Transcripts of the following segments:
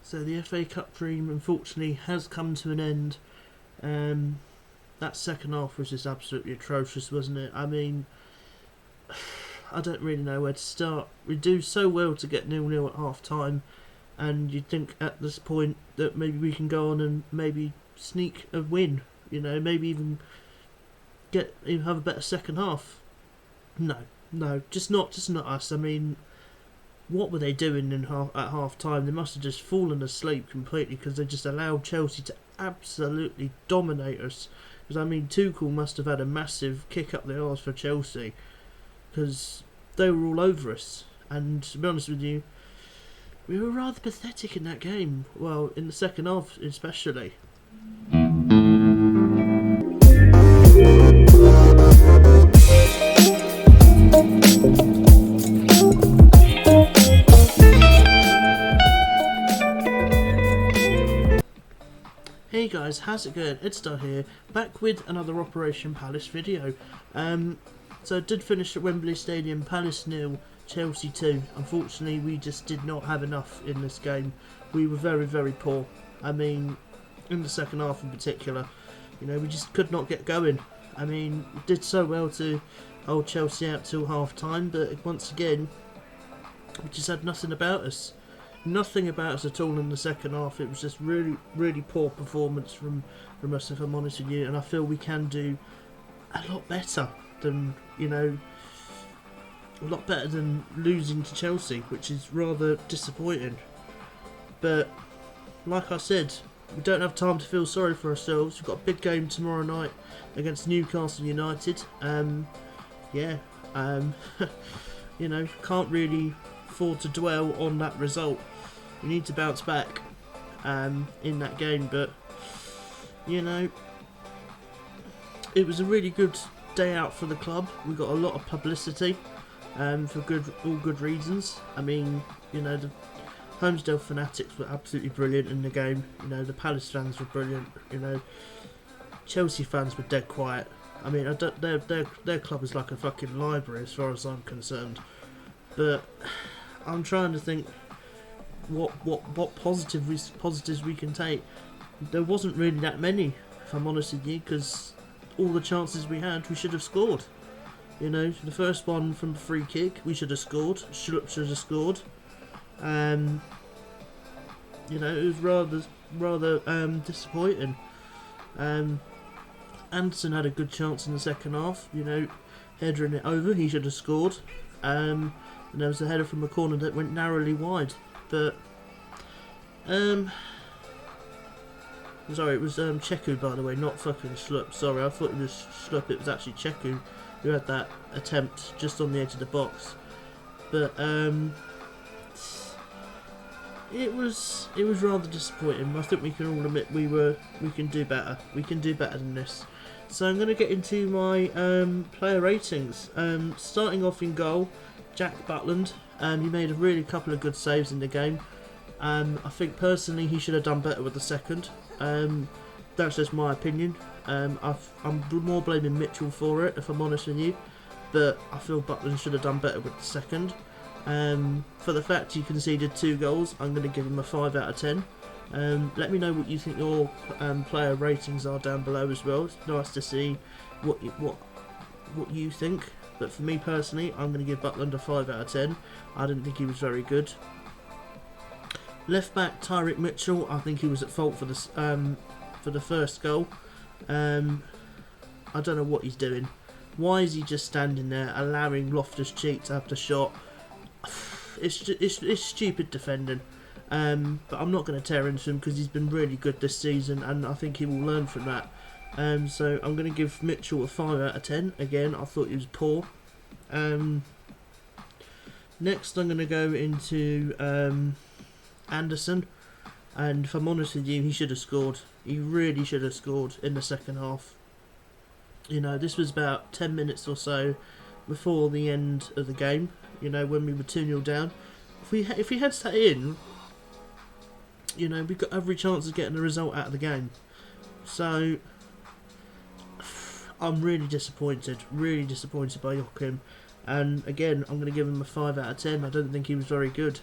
So the FA Cup dream, unfortunately, has come to an end. That second half was just absolutely atrocious, wasn't it? I mean, I don't really know where to start. We do so well to get 0-0 at half time, and you'd think at this point that maybe we can go on and maybe sneak a win, you know, maybe even have a better second half. No, just not us. I mean, what were they doing at half time? They must have just fallen asleep completely, because they just allowed Chelsea to absolutely dominate us. Because I mean, Tuchel must have had a massive kick up the arse for Chelsea, because they were all over us. And to be honest with you, we were rather pathetic in that game. Well, in the second half especially. Hey guys, how's it going? Edstar here, back with another Operation Palace video. So I did finish at Wembley Stadium, Palace 0, Chelsea 2. Unfortunately, we just did not have enough in this game. We were very, very poor. I mean, in the second half in particular, you know, we just could not get going. I mean, we did so well to hold Chelsea out till half time, but once again, we just had nothing about us. Nothing about us at all in the second half. It was just really, really poor performance from us, if I'm honest with you. And I feel we can do a lot better than, you know, a lot better than losing to Chelsea, which is rather disappointing. But like I said, we don't have time to feel sorry for ourselves. We've got a big game tomorrow night against Newcastle United. You know, can't really afford to dwell on that result. We need to bounce back in that game, but you know, it was a really good day out for the club. We got a lot of publicity for all good reasons. I mean, you know, the Homesdale fanatics were absolutely brilliant in the game. You know, the Palace fans were brilliant. You know, Chelsea fans were dead quiet. I mean, their club is like a fucking library as far as I'm concerned. But I'm trying to think what positives we can take. There wasn't really that many, if I'm honest with you, because all the chances we had, we should have scored. You know, the first one from a free kick, we should have scored. Schloop should have scored. You know, it was rather disappointing. Anderson had a good chance in the second half. You know, headering it over, he should have scored. And there was a header from a corner that went narrowly wide. But sorry, it was Cheku, by the way, not fucking Schloop. Sorry, I thought it was Schloop. It was actually Cheku who had that attempt just on the edge of the box. But it was rather disappointing. I think we can all admit we can do better. We can do better than this. So I'm going to get into my player ratings. Starting off in goal, Jack Butland. He made a really couple of good saves in the game. I think personally he should have done better with the second. That's just my opinion. I'm more blaming Mitchell for it, if I'm honest with you. But I feel Butland should have done better with the second. For the fact he conceded 2 goals, I'm going to give him a 5 out of 10. Let me know what you think your player ratings are down below as well. It's nice to see what you think. But for me personally, I'm going to give Butland a 5 out of 10. I didn't think he was very good. Left back Tyrick Mitchell, I think he was at fault for the first goal. I don't know what he's doing. Why is he just standing there allowing Loftus-Cheek to have the shot? It's stupid defending. But I'm not going to tear into him because he's been really good this season, and I think he will learn from that. So I'm going to give Mitchell a 5 out of 10. Again, I thought he was poor. Next, I'm going to go into Anderson, and if I'm honest with you, he should have scored. He really should have scored in the second half. You know, this was about 10 minutes or so before the end of the game. You know, when we were 2-0 down. If he heads that in, you know, we've got every chance of getting a result out of the game. So I'm really disappointed by Joachim. And again, I'm going to give him a 5 out of 10. I don't think he was very good.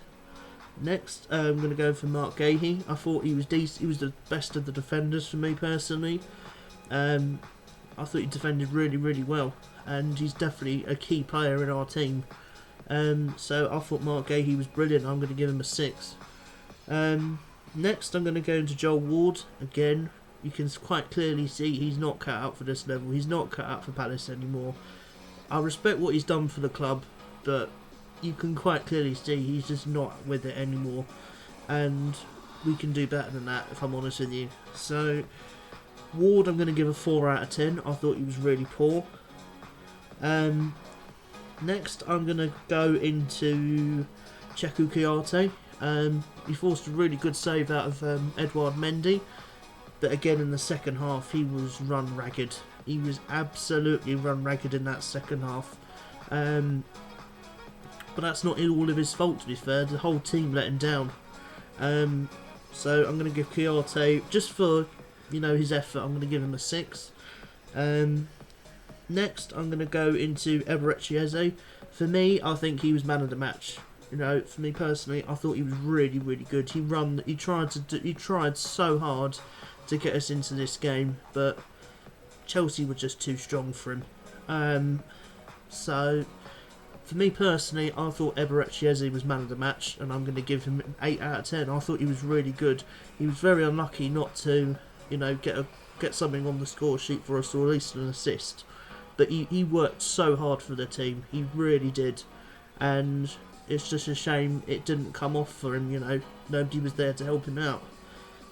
Next, I'm going to go for Mark Gahey. I thought he was decent. He was the best of the defenders for me personally. I thought he defended really, really well, and he's definitely a key player in our team. So I thought Mark Gahey was brilliant. I'm going to give him a 6. Next, I'm going to go into Joel Ward. Again, you can quite clearly see he's not cut out for this level. He's not cut out for Palace anymore. I respect what he's done for the club, but you can quite clearly see he's just not with it anymore, and we can do better than that, if I'm honest with you. So Ward, I'm going to give a 4 out of 10. I thought he was really poor. Next, I'm going to go into Cheku Kouyaté. He forced a really good save out of Edouard Mendy, but again in the second half he was run ragged. He was absolutely run ragged in that second half. But that's not all of his fault, to be fair. The whole team let him down. So I'm going to give Kouyaté, just for his effort, I'm going to give him a 6. Next, I'm going to go into Eberechi Eze. For me, I think he was man of the match. For me personally, I thought he was really, really good. He tried so hard to get us into this game, but Chelsea were just too strong for him. So for me personally, I thought Eberechi Eze was man of the match, and I'm going to give him an 8 out of 10. I thought he was really good. He was very unlucky not to, get something on the score sheet for us, or at least an assist. But he worked so hard for the team. He really did. And it's just a shame it didn't come off for him, Nobody was there to help him out.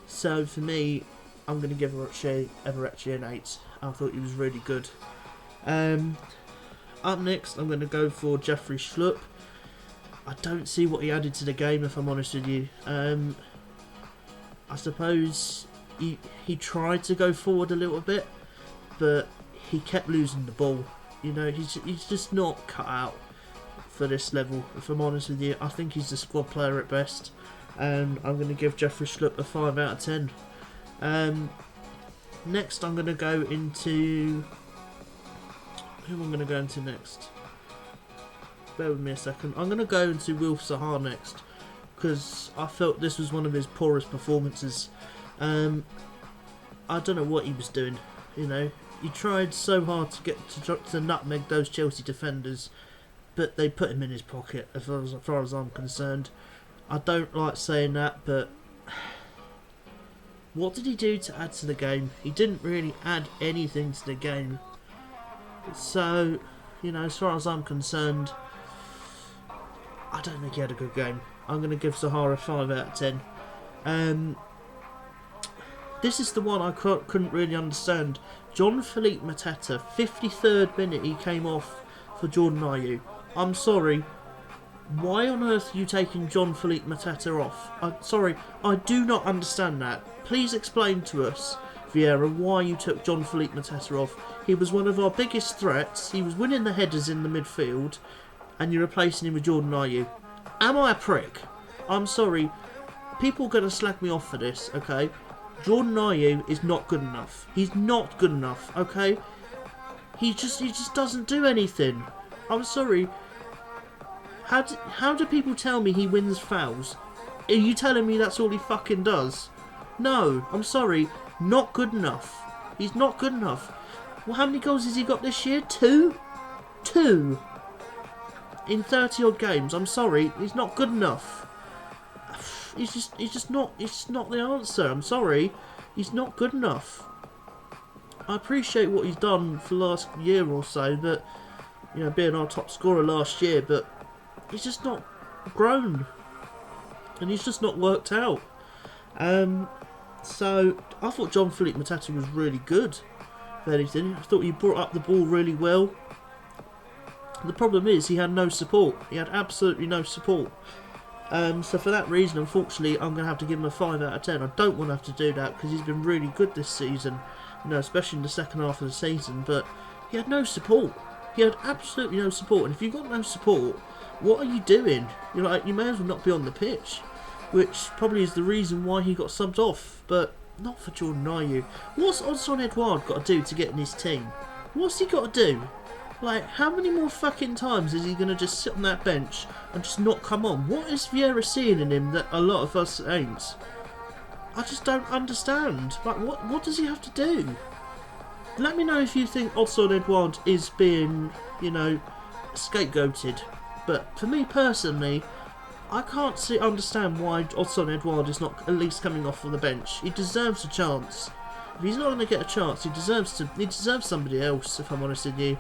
So for me, I'm going to give Eberechi an 8. I thought he was really good. Up next, I'm going to go for Geoffrey Schloop. I don't see what he added to the game, if I'm honest with you. I suppose he tried to go forward a little bit, but he kept losing the ball. He's just not cut out for this level, if I'm honest with you. I think he's a squad player at best, and I'm going to give Geoffrey Schloop a 5 out of 10. Next, I'm going to go into... Who am I going to go into next? Bear with me a second. I'm going to go into Wilf Zaha next, because I felt this was one of his poorest performances. I don't know what he was doing, He tried so hard to get to nutmeg those Chelsea defenders, but they put him in his pocket, as far as I'm concerned. I don't like saying that, but what did he do to add to the game? He didn't really add anything to the game. So, as far as I'm concerned, I don't think he had a good game. I'm going to give Zaha a 5 out of 10. This is the one I couldn't really understand. Jean-Philippe Mateta, 53rd minute he came off for Jordan Ayew. I'm sorry, why on earth are you taking Jean-Philippe Mateta off? Sorry, I do not understand that. Please explain to us, Vieira, why you took Jean-Philippe Mateta off. He was one of our biggest threats. He was winning the headers in the midfield, and you're replacing him with Jordan Ayew. Am I a prick? I'm sorry. People are going to slag me off for this, okay? Jordan Ayew is not good enough. He's not good enough, okay? He just doesn't do anything. I'm sorry. How do people tell me he wins fouls? Are you telling me that's all he fucking does? No, I'm sorry. Not good enough. He's not good enough. Well, how many goals has he got this year? 2? 2. In 30 odd games. I'm sorry. He's not good enough. He's just not the answer. I'm sorry. He's not good enough. I appreciate what he's done for the last year or so, but being our top scorer last year, but he's just not grown, and he's just not worked out. So I thought Jean-Philippe Mateta was really good. If anything, I thought he brought up the ball really well. The problem is he had no support. He had absolutely no support. So for that reason, unfortunately, I'm going to have to give him a 5 out of 10. I don't want to have to do that because he's been really good this season, especially in the second half of the season. But he had no support. He had absolutely no support. And if you've got no support, what are you doing? You may as well not be on the pitch, which probably is the reason why he got subbed off. But not for Jordan Ayew. What's Odsonne Edouard got to do to get in his team? What's he got to do? Like, how many more fucking times is he going to just sit on that bench and just not come on? What is Vieira seeing in him that a lot of us ain't? I just don't understand. Like, what does he have to do? Let me know if you think Odsonne Edouard is being, you know, scapegoated. But for me personally, I can't understand why Odsonne Edouard is not at least coming off on the bench. He deserves a chance. If he's not going to get a chance, he deserves somebody else, if I'm honest with you.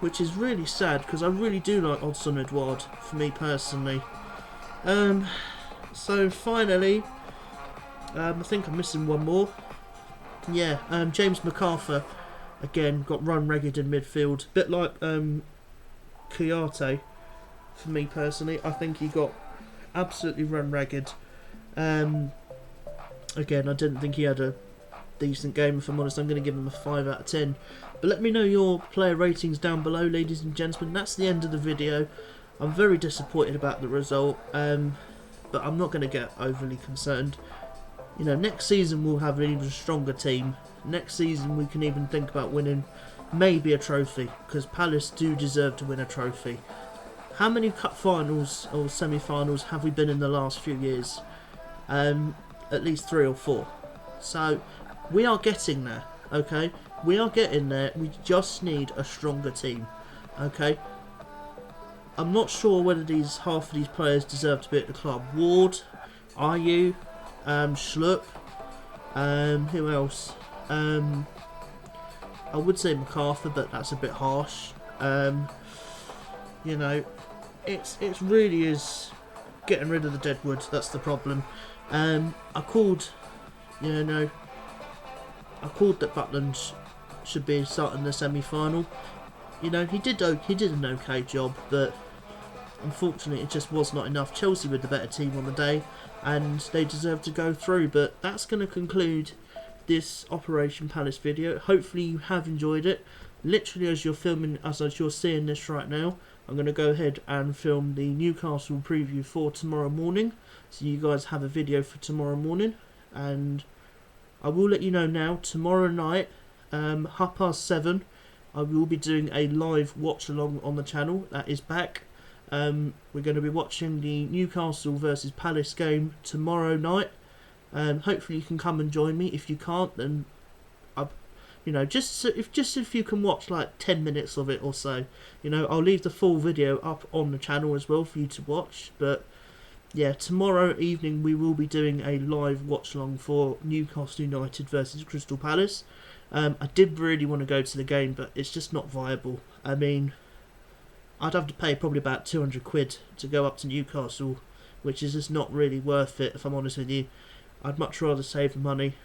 Which is really sad, because I really do like Odsonne Edouard, for me personally. So finally, I think I'm missing one more. Yeah, James MacArthur, again, got run ragged in midfield. Bit like Kouyaté, for me personally. I think he got absolutely run ragged. Again, I didn't think he had a decent game, if I'm honest. I'm going to give him a 5 out of 10. But let me know your player ratings down below, ladies and gentlemen. That's the end of the video. I'm very disappointed about the result, but I'm not going to get overly concerned. You know, next season we'll have an even stronger team. Next season we can even think about winning maybe a trophy, because Palace do deserve to win a trophy. How many cup finals or semi-finals have we been in the last few years? At least 3 or 4. So we are getting there, okay? We are getting there. We just need a stronger team, okay? I'm not sure whether half of these players deserve to be at the club. Ward, Ayew, Schloop, who else? I would say MacArthur, but that's a bit harsh. You know, it really is getting rid of the deadwood. That's the problem. I called that Butland should be starting the semi-final. You know, he did an okay job, but unfortunately it just was not enough. Chelsea were the better team on the day, and they deserve to go through. But that's going to conclude this Operation Palace video. Hopefully you have enjoyed it. Literally as you're seeing this right now, I'm going to go ahead and film the Newcastle preview for tomorrow morning, so you guys have a video for tomorrow morning. And I will let you know now, tomorrow night, 7:30, I will be doing a live watch along on the channel. That is back. We're going to be watching the Newcastle versus Palace game tomorrow night. Hopefully you can come and join me. If you can't, then if you can watch like 10 minutes of it or so, I'll leave the full video up on the channel as well for you to watch. But yeah, tomorrow evening we will be doing a live watch along for Newcastle United versus Crystal Palace. I did really want to go to the game, but it's just not viable. I mean, I'd have to pay probably about 200 quid to go up to Newcastle, which is just not really worth it, if I'm honest with you. I'd much rather save the money.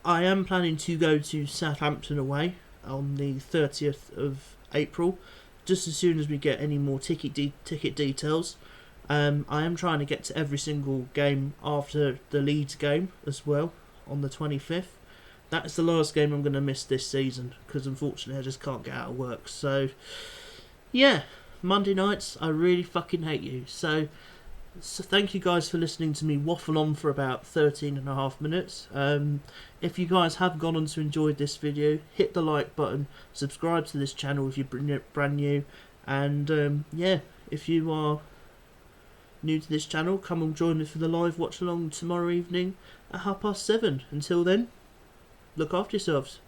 I am planning to go to Southampton away on the 30th of April, just as soon as we get any more ticket details. I am trying to get to every single game after the Leeds game as well on the 25th. That is the last game I'm going to miss this season, because unfortunately I just can't get out of work. So yeah, Monday nights, I really fucking hate you. So thank you guys for listening to me waffle on for about 13.5 minutes. If you guys have gone on to enjoyed this video, hit the like button, subscribe to this channel if you're brand new, and yeah, if you are new to this channel, come and join me for the live watch along tomorrow evening at 7:30. Until then, look after yourselves.